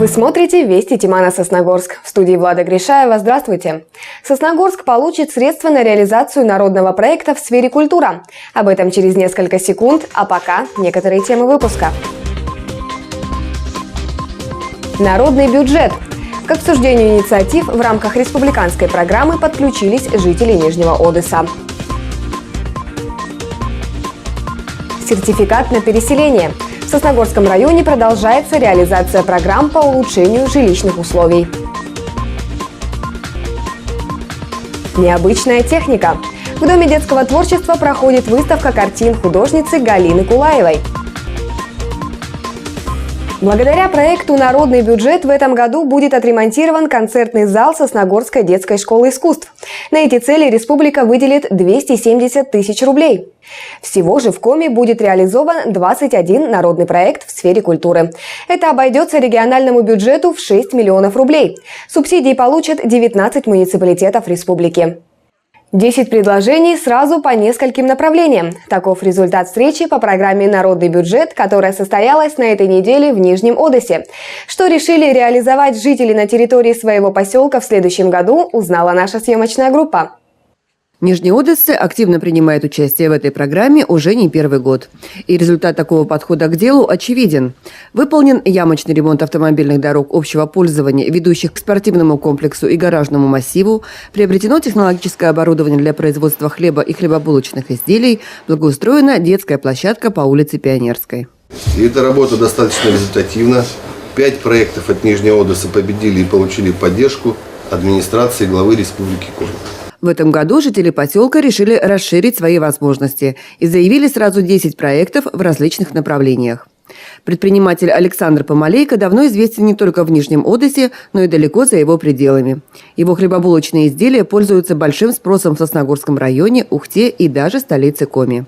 Вы смотрите «Вести Тимана-Сосногорск». В студии Влада Гришаева. Здравствуйте. Сосногорск получит средства на реализацию народного проекта в сфере культура. Об этом через несколько секунд, а пока некоторые темы выпуска. Народный бюджет. К обсуждению инициатив в рамках республиканской программы подключились жители Нижнего Одесса. Сертификат на переселение. В Сосногорском районе продолжается реализация программ по улучшению жилищных условий. Необычная техника. В Доме детского творчества проходит выставка картин художницы Галины Кулаевой. Благодаря проекту «Народный бюджет» в этом году будет отремонтирован концертный зал Сосногорской детской школы искусств. На эти цели республика выделит 270 тысяч рублей. Всего же в Коми будет реализован 21 народный проект в сфере культуры. Это обойдется региональному бюджету в 6 миллионов рублей. Субсидии получат 19 муниципалитетов республики. 10 предложений сразу по нескольким направлениям. Таков результат встречи по программе «Народный бюджет», которая состоялась на этой неделе в Нижнем Одессе. Что решили реализовать жители на территории своего поселка в следующем году, узнала наша съемочная группа. Нижний Одесса активно принимает участие в этой программе уже не первый год. И результат такого подхода к делу очевиден. Выполнен ямочный ремонт автомобильных дорог общего пользования, ведущих к спортивному комплексу и гаражному массиву, приобретено технологическое оборудование для производства хлеба и хлебобулочных изделий, благоустроена детская площадка по улице Пионерской. И эта работа достаточно результативна. 5 проектов от Нижнего Одессы победили и получили поддержку администрации главы Республики Коми. В этом году жители поселка решили расширить свои возможности и заявили сразу 10 проектов в различных направлениях. Предприниматель Александр Помалейко давно известен не только в Нижнем Одессе, но и далеко за его пределами. Его хлебобулочные изделия пользуются большим спросом в Сосногорском районе, Ухте и даже столице Коми.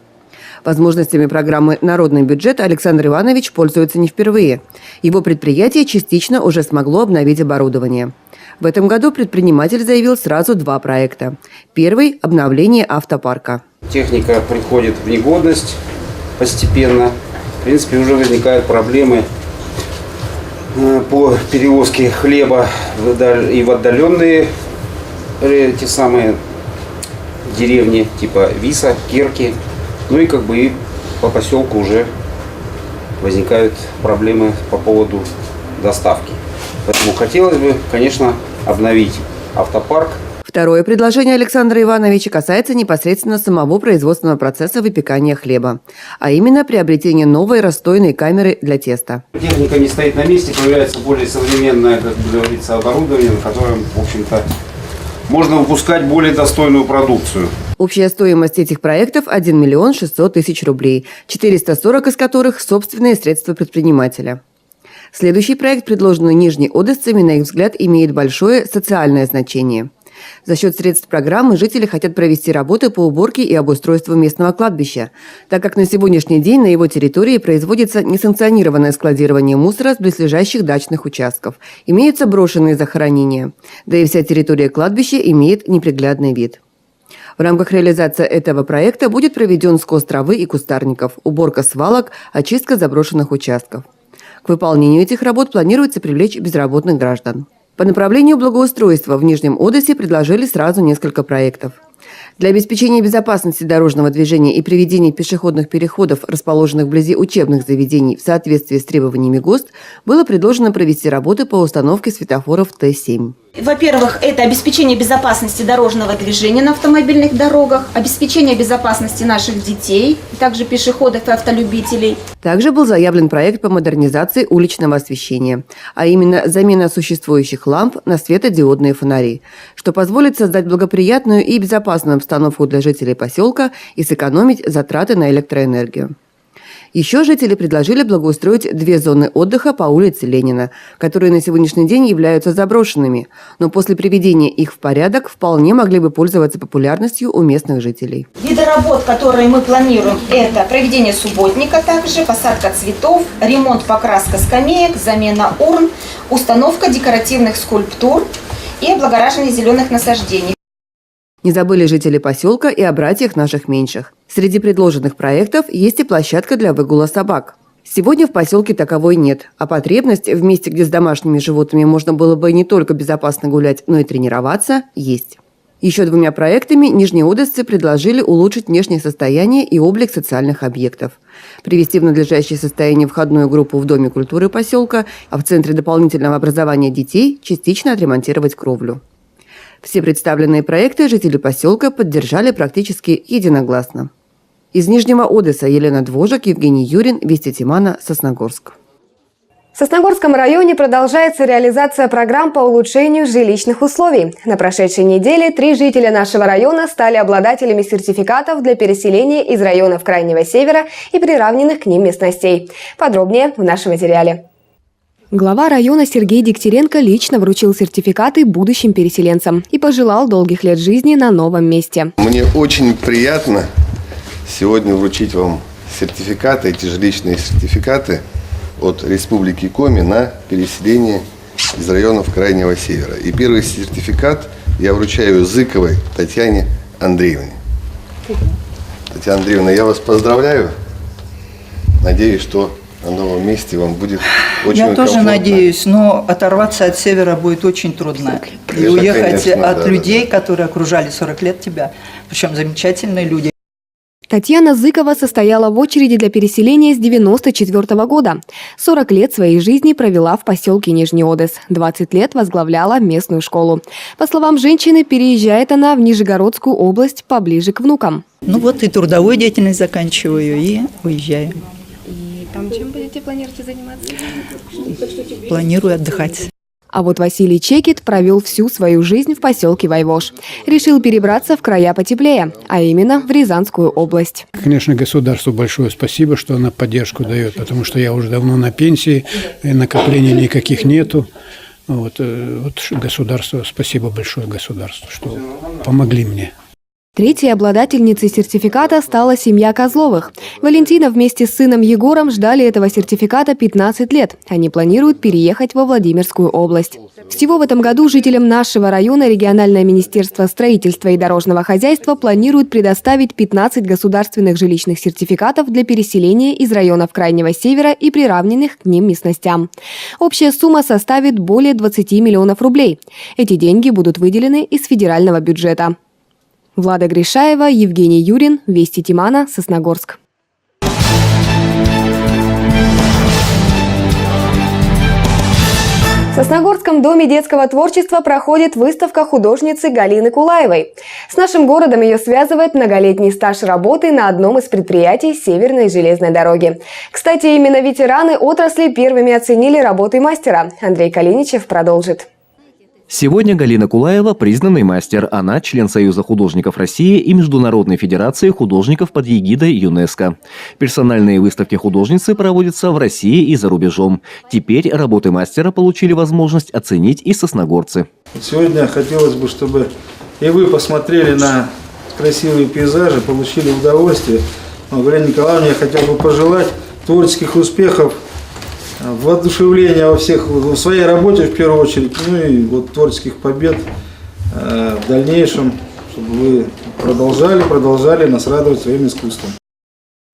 Возможностями программы «Народный бюджет» Александр Иванович пользуется не впервые. Его предприятие частично уже смогло обновить оборудование. В этом году предприниматель заявил сразу 2 проекта. Первый – обновление автопарка. Техника приходит в негодность постепенно. В принципе, уже возникают проблемы по перевозке хлеба и в отдаленные эти самые деревни, типа Виса, Керки. Ну и и по поселку уже возникают проблемы по поводу доставки. Поэтому хотелось бы, конечно, обновить автопарк. Второе предложение Александра Ивановича касается непосредственно самого производственного процесса выпекания хлеба, а именно приобретение новой расстойной камеры для теста. Техника не стоит на месте, появляется более современное, как говорится, оборудование, на котором, в общем-то, можно выпускать более достойную продукцию. Общая стоимость этих проектов – 1 миллион 600 тысяч рублей, 440 из которых – собственные средства предпринимателя. Следующий проект, предложенный нижнеодессцами, на их взгляд, имеет большое социальное значение. За счет средств программы жители хотят провести работы по уборке и обустройству местного кладбища, так как на сегодняшний день на его территории производится несанкционированное складирование мусора с близлежащих дачных участков. Имеются брошенные захоронения. Да и вся территория кладбища имеет неприглядный вид. В рамках реализации этого проекта будет проведен скос травы и кустарников, уборка свалок, очистка заброшенных участков. К выполнению этих работ планируется привлечь безработных граждан. По направлению благоустройства в Нижнем Одессе предложили сразу несколько проектов. Для обеспечения безопасности дорожного движения и приведения пешеходных переходов, расположенных вблизи учебных заведений, в соответствии с требованиями ГОСТ, было предложено провести работы по установке светофоров Т7. Во-первых, это обеспечение безопасности дорожного движения на автомобильных дорогах, обеспечение безопасности наших детей, также пешеходов и автолюбителей. Также был заявлен проект по модернизации уличного освещения, а именно замена существующих ламп на светодиодные фонари, что позволит создать благоприятную и безопасную обстановку для жителей поселка и сэкономить затраты на электроэнергию. Еще жители предложили благоустроить 2 зоны отдыха по улице Ленина, которые на сегодняшний день являются заброшенными, но после приведения их в порядок вполне могли бы пользоваться популярностью у местных жителей. Виды работ, которые мы планируем, это проведение субботника, также посадка цветов, ремонт, покраска скамеек, замена урн, установка декоративных скульптур и облагораживание зеленых насаждений. Не забыли жители поселка и о братьях наших меньших. Среди предложенных проектов есть и площадка для выгула собак. Сегодня в поселке таковой нет, а потребность в месте, где с домашними животными можно было бы не только безопасно гулять, но и тренироваться, есть. Еще 2 проектами нижнеодесцы предложили улучшить внешнее состояние и облик социальных объектов, привести в надлежащее состояние входную группу в Доме культуры поселка, а в Центре дополнительного образования детей частично отремонтировать кровлю. Все представленные проекты жители поселка поддержали практически единогласно. Из Нижнего Одесса Елена Двожак, Евгений Юрин, Вести Тимана, Сосногорск. В Сосногорском районе продолжается реализация программ по улучшению жилищных условий. На прошедшей неделе 3 жителя нашего района стали обладателями сертификатов для переселения из районов Крайнего Севера и приравненных к ним местностей. Подробнее в нашем материале. Глава района Сергей Дегтяренко лично вручил сертификаты будущим переселенцам и пожелал долгих лет жизни на новом месте. Мне очень приятно сегодня вручить вам сертификаты, эти жилищные сертификаты от Республики Коми на переселение из районов Крайнего Севера. И первый сертификат я вручаю Зыковой Татьяне Андреевне. Татьяна Андреевна, я вас поздравляю. Надеюсь, что на новом месте вам будет очень комфортно. Я тоже надеюсь, но оторваться от севера будет очень трудно. И Это, уехать конечно, от людей, которые окружали 40 лет тебя, причем замечательные люди. Татьяна Зыкова состояла в очереди для переселения с 1994 года. 40 лет своей жизни провела в поселке Нижний Одесс. 20 лет возглавляла местную школу. По словам женщины, переезжает она в Нижегородскую область поближе к внукам. Ну вот и трудовую деятельность заканчиваю, и уезжаю. И там чем планируете заниматься? Планирую отдыхать. А вот Василий Чекит провел всю свою жизнь в поселке Войвож. Решил перебраться в края потеплее, а именно в Рязанскую область. Конечно, государству большое спасибо, что она поддержку дает, потому что я уже давно на пенсии, накоплений никаких нету. Вот государство, спасибо большое государству, что помогли мне. Третьей обладательницей сертификата стала семья Козловых. Валентина вместе с сыном Егором ждали этого сертификата 15 лет. Они планируют переехать во Владимирскую область. Всего в этом году жителям нашего района региональное министерство строительства и дорожного хозяйства планирует предоставить 15 государственных жилищных сертификатов для переселения из районов Крайнего Севера и приравненных к ним местностям. Общая сумма составит более 20 миллионов рублей. Эти деньги будут выделены из федерального бюджета. Влада Гришаева, Евгений Юрин, Вести Тимана, Сосногорск. В Сосногорском доме детского творчества проходит выставка художницы Галины Кулаевой. С нашим городом ее связывает многолетний стаж работы на одном из предприятий Северной железной дороги. Кстати, именно ветераны отрасли первыми оценили работы мастера. Андрей Калиничев продолжит. Сегодня Галина Кулаева – признанный мастер. Она – член Союза художников России и Международной федерации художников под эгидой ЮНЕСКО. Персональные выставки художницы проводятся в России и за рубежом. Теперь работы мастера получили возможность оценить и сосногорцы. Сегодня хотелось бы, чтобы и вы посмотрели на красивые пейзажи, получили удовольствие. Галине Николаевне я хотел бы пожелать творческих успехов, воодушевления во всех, в своей работе в первую очередь, ну и вот творческих побед в дальнейшем, чтобы вы продолжали нас радовать своим искусством.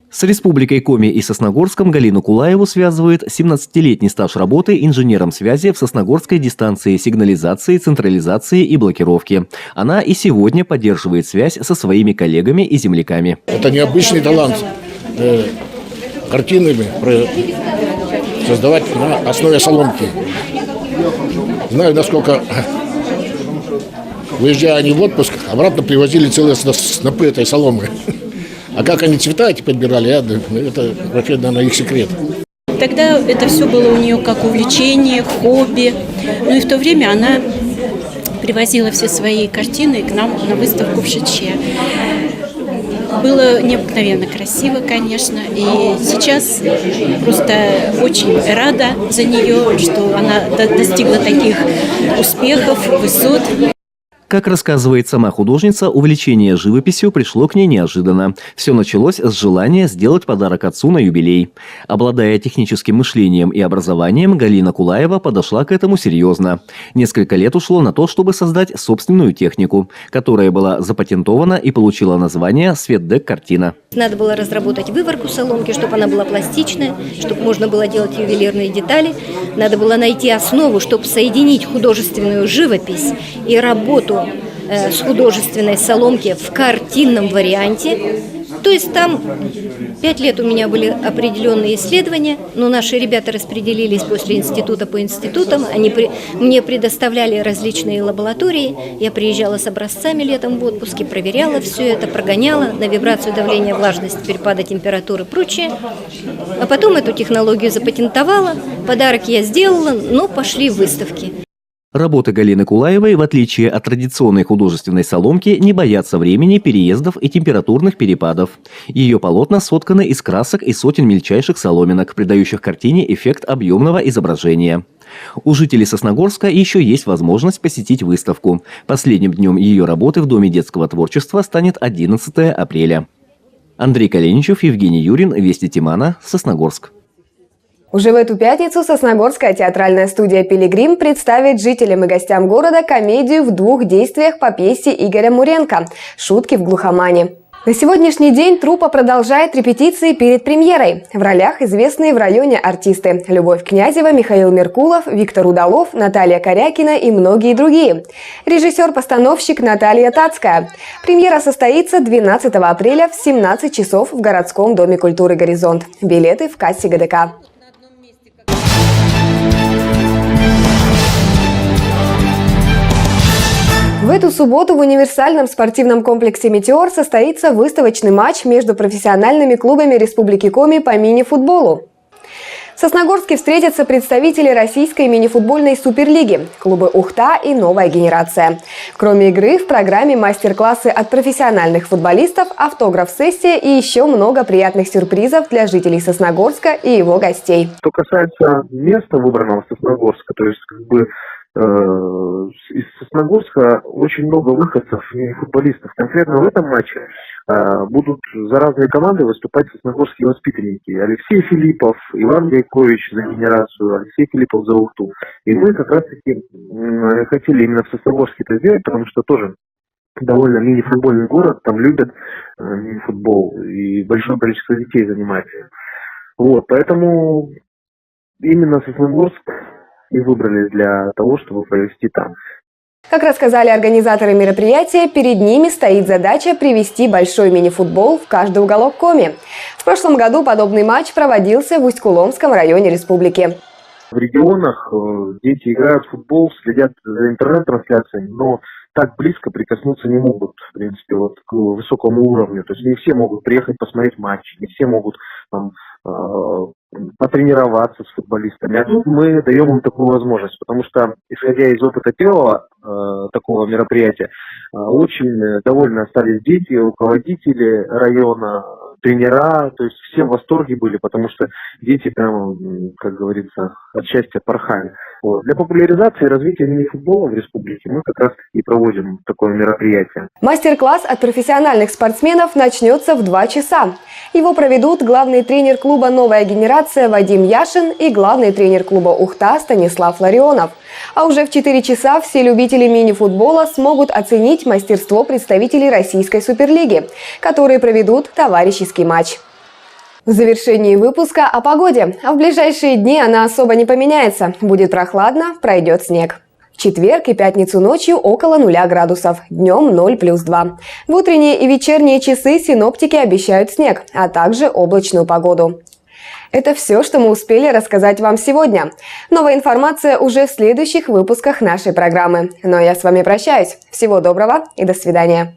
С Республикой Коми и Сосногорском Галину Кулаеву связывает 17-летний стаж работы инженером связи в Сосногорской дистанции сигнализации, централизации и блокировки. Она и сегодня поддерживает связь со своими коллегами и земляками. Это необычный талант картинами создавать на основе соломки. Знаю, насколько, выезжая они в отпуск, обратно привозили целые снопы этой соломы. А как они цвета эти подбирали, это вообще, наверное, их секрет. Тогда это все было у нее как увлечение, хобби. Ну и в то время она привозила все свои картины к нам на выставку в Шиче. Было необыкновенно красиво, конечно, и сейчас просто очень рада за нее, что она достигла таких успехов, высот. Как рассказывает сама художница, увлечение живописью пришло к ней неожиданно. Все началось с желания сделать подарок отцу на юбилей. Обладая техническим мышлением и образованием, Галина Кулаева подошла к этому серьезно. Несколько лет ушло на то, чтобы создать собственную технику, которая была запатентована и получила название «Светдек-картина». Надо было разработать выворку соломки, чтобы она была пластичная, чтобы можно было делать ювелирные детали. Надо было найти основу, чтобы соединить художественную живопись и работу с художественной соломки в картинном варианте. То есть там 5 лет у меня были определенные исследования, но наши ребята распределились после института по институтам, они мне предоставляли различные лаборатории, я приезжала с образцами летом в отпуске, проверяла все это, прогоняла на вибрацию, давление, влажность, перепады температуры и прочее. А потом эту технологию запатентовала, подарок я сделала, но пошли выставки. Работы Галины Кулаевой, в отличие от традиционной художественной соломки, не боятся времени, переездов и температурных перепадов. Ее полотна сотканы из красок и сотен мельчайших соломинок, придающих картине эффект объемного изображения. У жителей Сосногорска еще есть возможность посетить выставку. Последним днем ее работы в Доме детского творчества станет 11 апреля. Андрей Коленичев, Евгений Юрин, Вести Тимана, Сосногорск. Уже в эту пятницу Сосногорская театральная студия «Пилигрим» представит жителям и гостям города комедию в 2 действиях по пьесе Игоря Муренко «Шутки в глухомане». На сегодняшний день труппа продолжает репетиции перед премьерой. В ролях известные в районе артисты Любовь Князева, Михаил Меркулов, Виктор Удалов, Наталья Корякина и многие другие. Режиссер-постановщик Наталья Тацкая. Премьера состоится 12 апреля в 17 часов в городском доме культуры «Горизонт». Билеты в кассе ГДК. В эту субботу в универсальном спортивном комплексе «Метеор» состоится выставочный матч между профессиональными клубами Республики Коми по мини-футболу. В Сосногорске встретятся представители российской мини-футбольной суперлиги, клубы «Ухта» и «Новая генерация». Кроме игры, в программе мастер-классы от профессиональных футболистов, автограф-сессия и еще много приятных сюрпризов для жителей Сосногорска и его гостей. Что касается места, выбранного Сосногорска, то есть из Сосногорска очень много выходцев и футболистов. Конкретно в этом матче будут за разные команды выступать сосногорские воспитанники. Алексей Филиппов, Иван Гайкович за генерацию, Алексей Филиппов за Ухту. И мы как раз таки хотели именно в Сосногорске это сделать, потому что тоже довольно мини-футбольный город, там любят мини-футбол и большое количество детей занимается. Вот, поэтому именно Сосногорск и выбрали для того, чтобы провести там. Как рассказали организаторы мероприятия, перед ними стоит задача привести большой мини-футбол в каждый уголок Коми. В прошлом году подобный матч проводился в Усть-Куломском районе республики. В регионах дети играют в футбол, следят за интернет-трансляциями, но так близко прикоснуться не могут, в принципе, вот к высокому уровню. То есть не все могут приехать посмотреть матч, не все могут там, потренироваться с футболистами. А тут мы даем им такую возможность, потому что, исходя из опыта первого такого мероприятия, очень довольны остались дети, руководители района, тренера, то есть все в восторге были, потому что дети прямо, как говорится, от счастья порхали. Вот. Для популяризации и развития мини-футбола в республике мы как раз и проводим такое мероприятие. Мастер-класс от профессиональных спортсменов начнется в 2 часа. Его проведут главный тренер клуба «Новая генерация» Вадим Яшин и главный тренер клуба «Ухта» Станислав Ларионов. А уже в 4 часа все любители мини-футбола смогут оценить мастерство представителей российской суперлиги, которые проведут товарищеский матч. В завершении выпуска о погоде. А в ближайшие дни она особо не поменяется. Будет прохладно, пройдет снег. В четверг и пятницу ночью около 0 градусов, днем 0 плюс 2. В утренние и вечерние часы синоптики обещают снег, а также облачную погоду. Это все, что мы успели рассказать вам сегодня. Новая информация уже в следующих выпусках нашей программы. Но я с вами прощаюсь. Всего доброго и до свидания.